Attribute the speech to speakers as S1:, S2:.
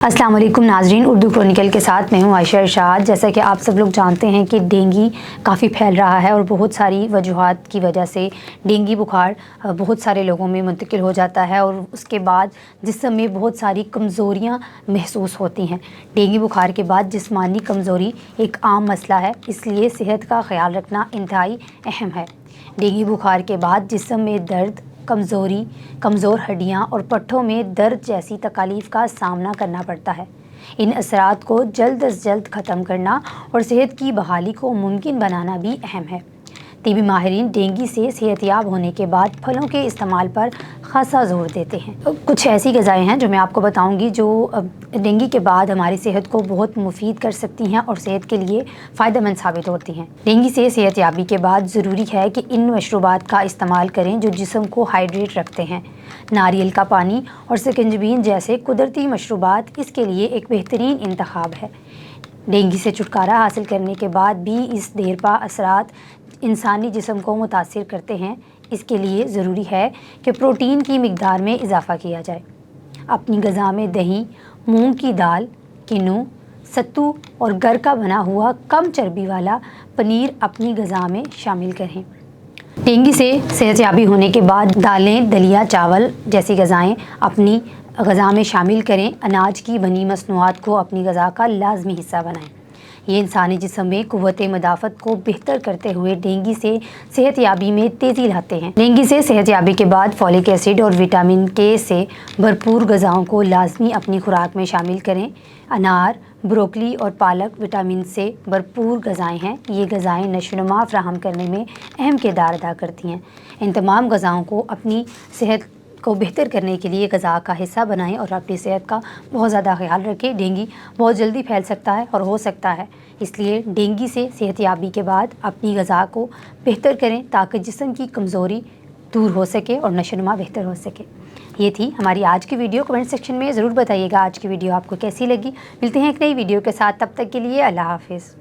S1: अस्सलाम वालेकुम नाजरीन, उर्दू क्रॉनिकल के साथ मैं हूँ आयशा इरशाद। जैसा कि आप सब लोग जानते हैं कि डेंगू काफ़ी फैल रहा है और बहुत सारी वजूहात की वजह से डेंगू बुखार बहुत सारे लोगों में मुंतकिल हो जाता है और उसके बाद जिस्म में बहुत सारी कमज़ोरियाँ महसूस होती हैं। डेंगू बुखार के बाद जिस्मानी कमज़ोरी एक आम मसला है, इसलिए सेहत का ख्याल रखना इंतहाई अहम है। डेंगू बुखार के बाद जिस्म में दर्द, कमज़ोरी, कमज़ोर हड्डियाँ और पट्ठों में दर्द जैसी तकालीफ का सामना करना पड़ता है। इन असरात को जल्द अज जल्द ख़त्म करना और सेहत की बहाली को मुमकिन बनाना भी अहम है। तिबी माहिरीन डेंगू से सेहतयाब होने के बाद फलों के इस्तेमाल पर ख़ासा ज़ोर देते हैं। कुछ ऐसी ग़िज़ाएँ हैं जो मैं आपको बताऊंगी जो डेंगू के बाद हमारी सेहत को बहुत मुफीद कर सकती हैं और सेहत के लिए फ़ायदेमंद साबित होती हैं। डेंगू से सेहतयाबी के बाद ज़रूरी है कि इन मशरूबात का इस्तेमाल करें जो जिस्म को हाइड्रेट रखते हैं। नारियल का पानी और सिकंजबीन जैसे कुदरती मशरूबात इसके लिए एक बेहतरीन इंतखाब है। डेंगू से छुटकारा हासिल करने के बाद भी इस देरपा असरात इंसानी जिस्म को मुतासिर करते हैं। इसके लिए ज़रूरी है कि प्रोटीन की मिकदार में इजाफ़ा किया जाए। अपनी ग़िज़ा में दही, मूंग की दाल, किन्नू, सत्तू और घर का बना हुआ कम चर्बी वाला पनीर अपनी ग़िज़ा में शामिल करें। डेंगू से सेहतयाबी होने के बाद दालें, दलिया, चावल जैसी ग़िज़ाएँ अपनी ग़िज़ा में शामिल करें। अनाज की बनी मसनूआत को अपनी ग़िज़ा का लाज़मी हिस्सा बनाएं। ये इंसानी जिस्म में क़ुव्वत मदाफ़त को बेहतर करते हुए डेंगू से सेहतयाबी में तेज़ी लाते हैं। डेंगू से सेहतयाबी के बाद फॉलिक एसिड और विटामिन के से भरपूर ग़िज़ाओं को लाजमी अपनी खुराक में शामिल करें। अनार, ब्रोकली और पालक विटामिन से भरपूर ग़िज़ाएँ हैं। ये ग़िज़ाएँ नशोनुमा फ़राहम करने में अहम किरदार अदा करती हैं। इन तमाम ग़िज़ाओं को अपनी सेहत को बेहतर करने के लिए ग़िज़ा का हिस्सा बनाएं और अपनी सेहत का बहुत ज़्यादा ख्याल रखें। डेंगू बहुत जल्दी फैल सकता है और हो सकता है, इसलिए डेंगू से सेहतयाबी के बाद अपनी ग़िज़ा को बेहतर करें ताकि जिस्म की कमज़ोरी दूर हो सके और नशोनुमा बेहतर हो सके। ये थी हमारी आज की वीडियो। कमेंट सेक्शन में ज़रूर बताइएगा आज की वीडियो आपको कैसी लगी। मिलते हैं एक नई वीडियो के साथ, तब तक के लिए अल्लाह हाफ़िज़।